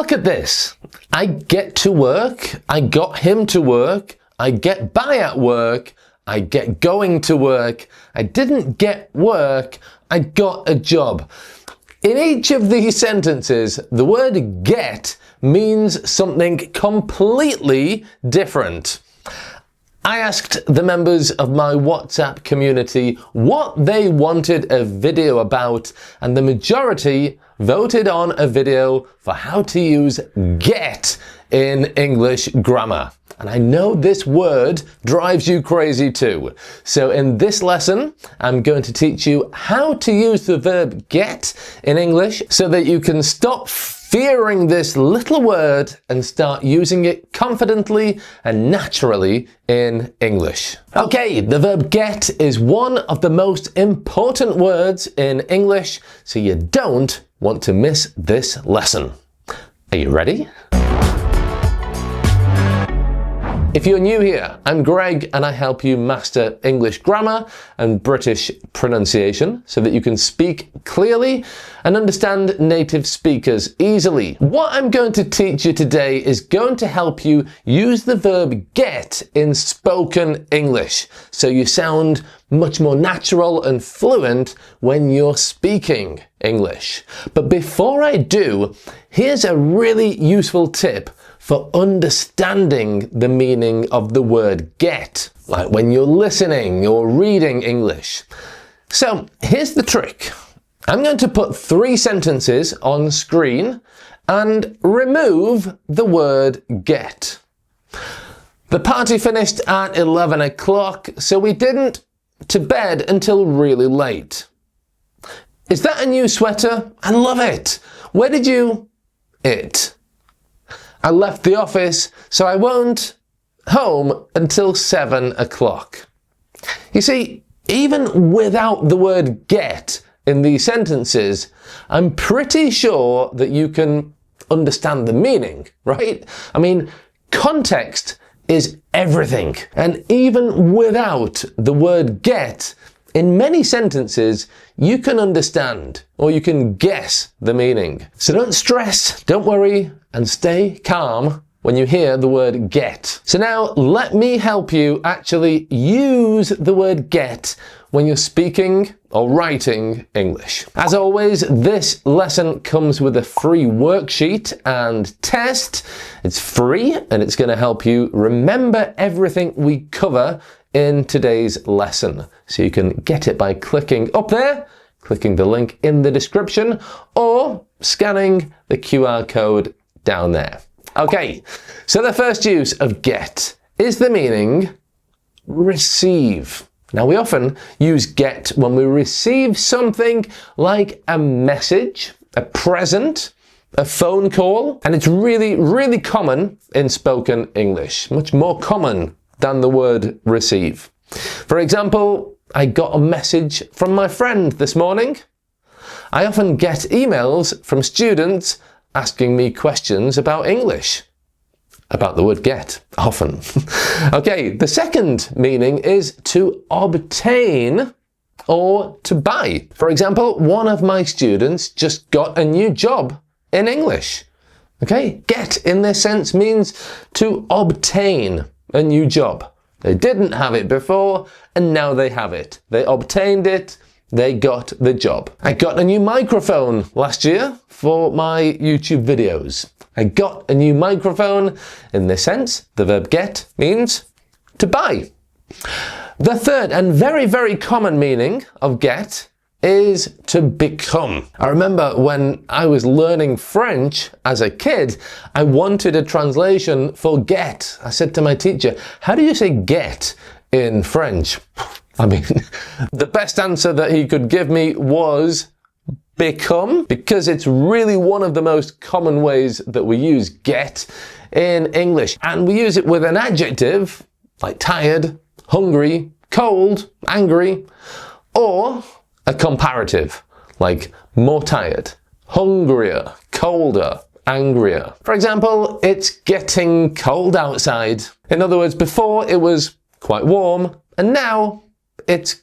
Look at this. I get to work, I got him to work, I get by at work, I get going to work, I didn't get work, I got a job. In each of these sentences, the word get means something completely different. I asked the members of my WhatsApp community what they wanted a video about, and the majority voted on a video for how to use get in English grammar. And I know this word drives you crazy too. So in this lesson, I'm going to teach you how to use the verb get in English so that you can stop fearing this little word and start using it confidently and naturally in English. Okay, the verb get is one of the most important words in English, so you don't want to miss this lesson. Are you ready? If you're new here, I'm Greg and I help you master English grammar and British pronunciation so that you can speak clearly and understand native speakers easily. What I'm going to teach you today is going to help you use the verb get in spoken English so you sound much more natural and fluent when you're speaking English. But before I do, here's a really useful tip for understanding the meaning of the word get, like when you're listening or reading English. So here's the trick. I'm going to put 3 sentences on screen and remove the word get. The party finished at 11 o'clock, so we didn't to bed until really late. Is that a new sweater? I love it. Where did you... It. I left the office, so I won't home until 7 o'clock. You see, even without the word get in these sentences, I'm pretty sure that you can understand the meaning, right? I mean, context is everything. And even without the word get, in many sentences, you can understand or you can guess the meaning. So don't stress, don't worry, and stay calm when you hear the word get. So now let me help you actually use the word get when you're speaking or writing English. As always, this lesson comes with a free worksheet and test. It's free and it's going to help you remember everything we cover in today's lesson. So you can get it by clicking up there, clicking the link in the description, or scanning the QR code down there. Okay, so the first use of get is the meaning receive. Now we often use get when we receive something like a message, a present, a phone call, and it's really, really common in spoken English, much more common than the word receive. For example, I got a message from my friend this morning. I often get emails from students asking me questions about English. About the word get, often. Okay, the second meaning is to obtain or to buy. For example, one of my students just got a new job in English. Okay, get in this sense means to obtain a new job. They didn't have it before and now they have it. They obtained it, they got the job. I got a new microphone last year for my YouTube videos. I got a new microphone. In this sense, the verb get means to buy. The third and very, very common meaning of get is to become. I remember when I was learning French as a kid, I wanted a translation for get. I said to my teacher, how do you say get in French? I mean, the best answer that he could give me was become, because it's really one of the most common ways that we use get in English. And we use it with an adjective like tired, hungry, cold, angry, or a comparative like more tired, hungrier, colder, angrier. For example, it's getting cold outside. In other words, before it was quite warm and now it's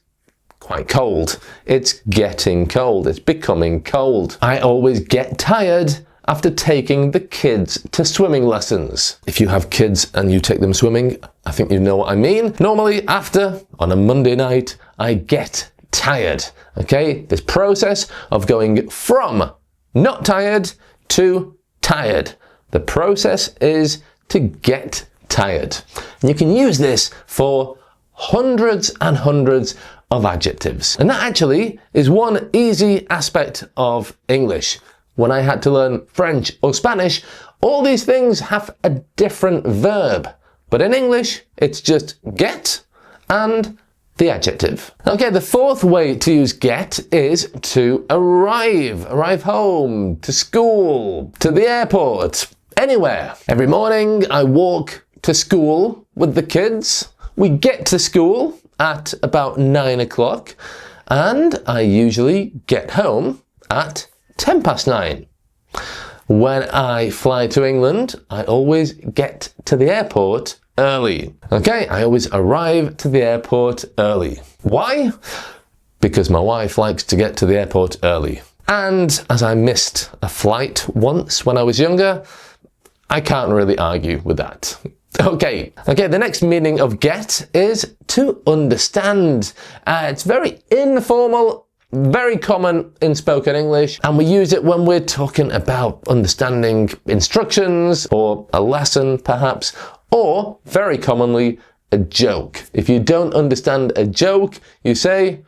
quite cold. It's getting cold. It's becoming cold. I always get tired after taking the kids to swimming lessons. If you have kids and you take them swimming, I think you know what I mean. Normally after, on a Monday night, I get tired. Okay, this process of going from not tired to tired. The process is to get tired. And you can use this for hundreds and hundreds of adjectives. And that actually is one easy aspect of English. When I had to learn French or Spanish, all these things have a different verb. But in English, it's just get and the adjective. Okay, the fourth way to use get is to arrive home, to school, to the airport, anywhere. Every morning I walk to school with the kids. We get to school at about 9 o'clock and I usually get home at 9:10. When I fly to England, I always get to the airport early. Okay, I always arrive to the airport early. Why? Because my wife likes to get to the airport early. And as I missed a flight once when I was younger, I can't really argue with that. Okay, the next meaning of get is to understand. It's very informal, very common in spoken English, and we use it when we're talking about understanding instructions or a lesson perhaps, or very commonly a joke. If you don't understand a joke, you say,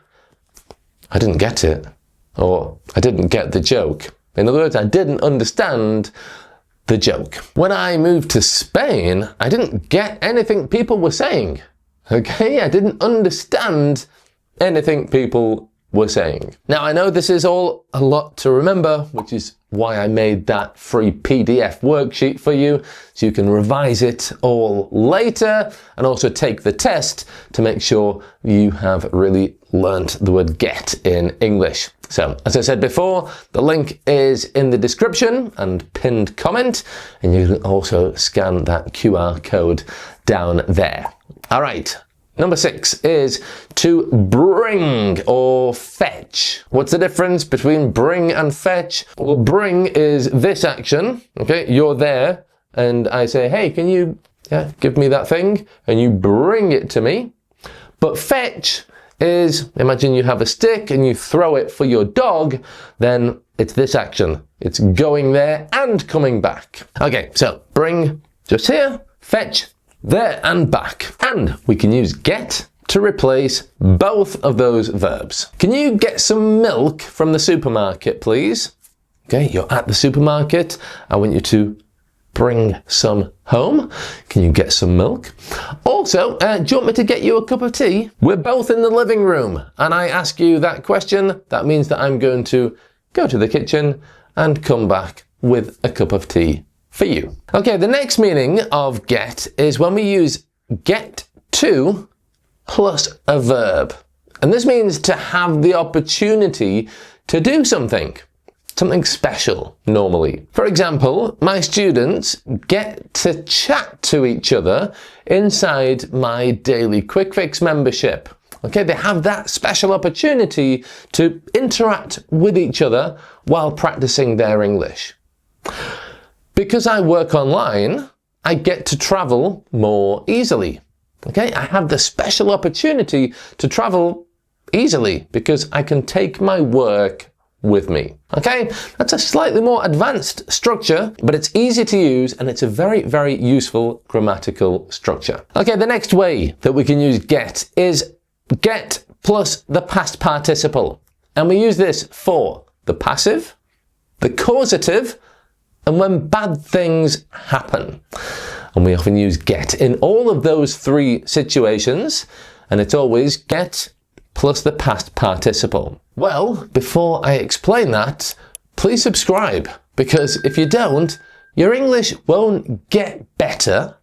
I didn't get it, or I didn't get the joke. In other words, I didn't understand the joke. When I moved to Spain, I didn't get anything people were saying. Okay, I didn't understand anything people were saying. Now, I know this is all a lot to remember, which is why I made that free PDF worksheet for you, so you can revise it all later and also take the test to make sure you have really learnt the word get in English. So, as I said before, the link is in the description and pinned comment, and you can also scan that QR code down there. All right. Number 6 is to bring or fetch. What's the difference between bring and fetch? Well, bring is this action, okay? You're there and I say, hey, can you give me that thing? And you bring it to me. But fetch is, imagine you have a stick and you throw it for your dog, then it's this action. It's going there and coming back. Okay, so bring just here, fetch there and back. And we can use get to replace both of those verbs. Can you get some milk from the supermarket, please? Okay, you're at the supermarket. I want you to bring some home. Can you get some milk? Also, do you want me to get you a cup of tea? We're both in the living room and I ask you that question. That means that I'm going to go to the kitchen and come back with a cup of tea for you. Okay, the next meaning of get is when we use get to plus a verb. And this means to have the opportunity to do something special normally. For example, my students get to chat to each other inside my daily Quick Fix membership. Okay, they have that special opportunity to interact with each other while practicing their English. Because I work online, I get to travel more easily. Okay, I have the special opportunity to travel easily because I can take my work with me. Okay, that's a slightly more advanced structure, but it's easy to use and it's a very, very useful grammatical structure. Okay, the next way that we can use get is get plus the past participle. And we use this for the passive, the causative, and when bad things happen. And we often use get in all of those three situations, and it's always get plus the past participle. Well, before I explain that, please subscribe, because if you don't, your English won't get better.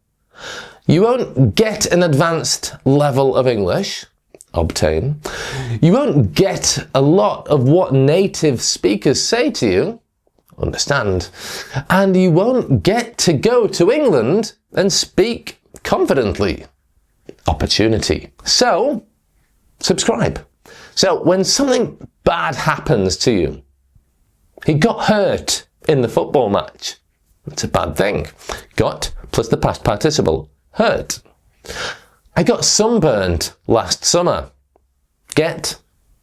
You won't get an advanced level of English, obtain. You won't get a lot of what native speakers say to you, understand. And you won't get to go to England and speak confidently, opportunity. So, subscribe. So when something bad happens to you, he got hurt in the football match. It's a bad thing. Got plus the past participle. Hurt. I got sunburned last summer. Get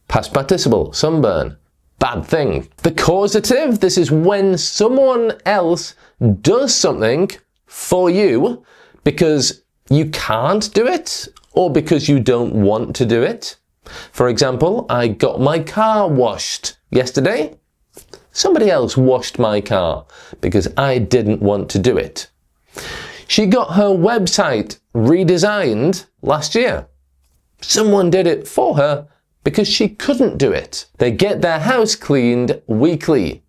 past participle. Sunburn. Bad thing. The causative, this is when someone else does something for you because you can't do it or because you don't want to do it. For example, I got my car washed yesterday. Somebody else washed my car because I didn't want to do it. She got her website redesigned last year. Someone did it for her because she couldn't do it. They get their house cleaned weekly.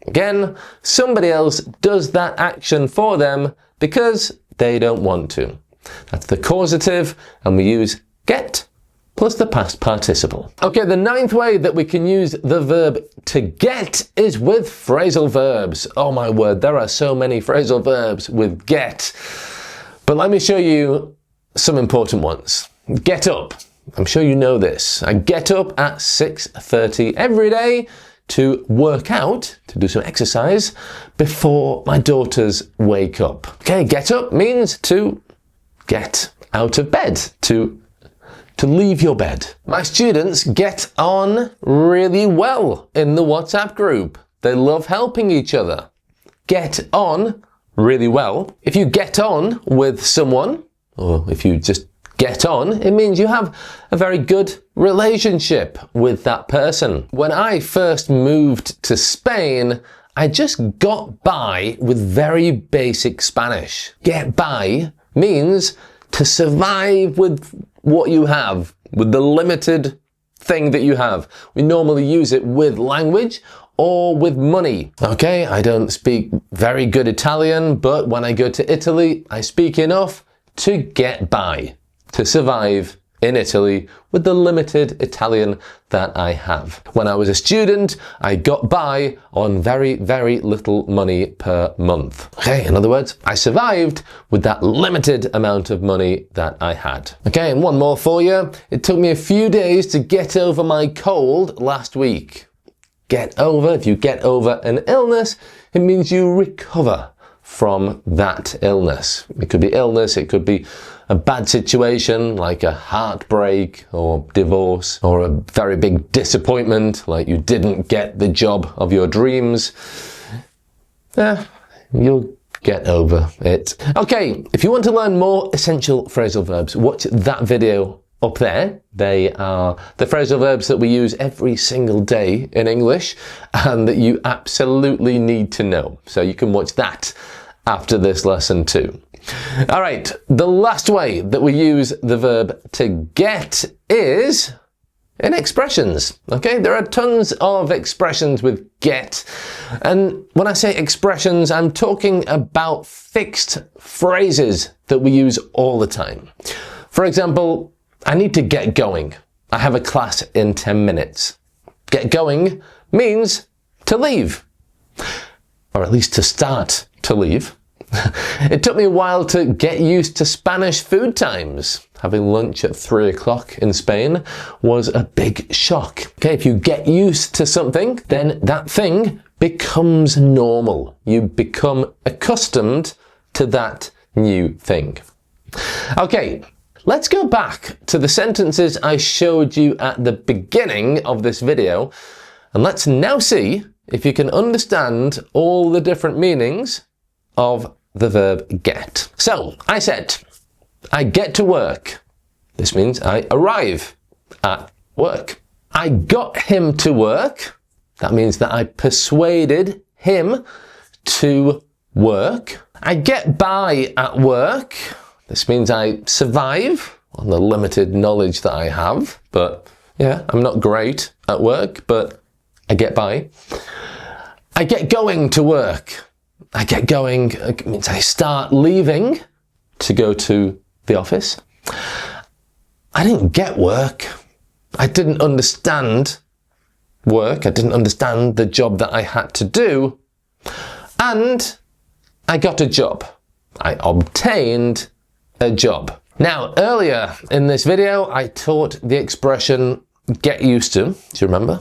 Again, somebody else does that action for them because they don't want to. That's the causative, and we use get plus the past participle. Okay, the ninth way that we can use the verb to get is with phrasal verbs. Oh my word, there are so many phrasal verbs with get. But let me show you some important ones. Get up. I'm sure you know this. I get up at 6:30 every day to work out, to do some exercise, before my daughters wake up. Okay, get up means to get out of bed, to leave your bed. My students get on really well in the WhatsApp group. They love helping each other. Get on really well. If you get on with someone, or if you just get on, it means you have a very good relationship with that person. When I first moved to Spain, I just got by with very basic Spanish. Get by means to survive with what you have, with the limited thing that you have. We normally use it with language or with money. Okay, I don't speak very good Italian, but when I go to Italy, I speak enough to get by, to survive in Italy with the limited Italian that I have. When I was a student, I got by on very, very little money per month. Okay, in other words, I survived with that limited amount of money that I had. Okay, and one more for you. It took me a few days to get over my cold last week. Get over, if you get over an illness, it means you recover from that illness. It could be illness, it could be a bad situation like a heartbreak or divorce, or a very big disappointment like you didn't get the job of your dreams. You'll get over it. Okay, if you want to learn more essential phrasal verbs, watch that video up there. They are the phrasal verbs that we use every single day in English and that you absolutely need to know. So you can watch that after this lesson too. All right, the last way that we use the verb to get is in expressions. Okay, there are tons of expressions with get. And when I say expressions, I'm talking about fixed phrases that we use all the time. For example, I need to get going. I have a class in 10 minutes. Get going means to leave, or at least to start to leave. It took me a while to get used to Spanish food times. Having lunch at 3 o'clock in Spain was a big shock. Okay, if you get used to something, then that thing becomes normal. You become accustomed to that new thing. Okay, let's go back to the sentences I showed you at the beginning of this video, and let's now see if you can understand all the different meanings of the verb get. So, I said, I get to work. This means I arrive at work. I got him to work. That means that I persuaded him to work. I get by at work. This means I survive on the limited knowledge that I have. But yeah, I'm not great at work, but I get by. I get going to work. I get going, it means I start leaving to go to the office. I didn't get work. I didn't understand work. I didn't understand the job that I had to do. And I got a job. I obtained a job. Now, earlier in this video, I taught the expression get used to. Do you remember?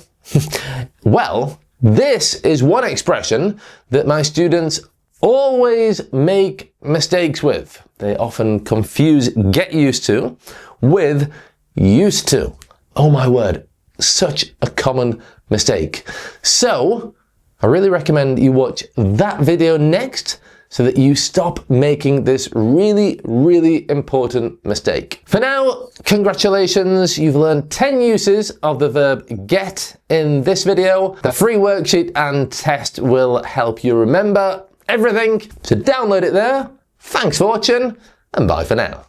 Well, This is one expression that my students always make mistakes with. They often confuse get used to with used to. Oh my word, such a common mistake. So, I really recommend you watch that video next so that you stop making this really, really important mistake. For now, congratulations, you've learned 10 uses of the verb get in this video. The free worksheet and test will help you remember everything. So download it there. Thanks for watching, and bye for now.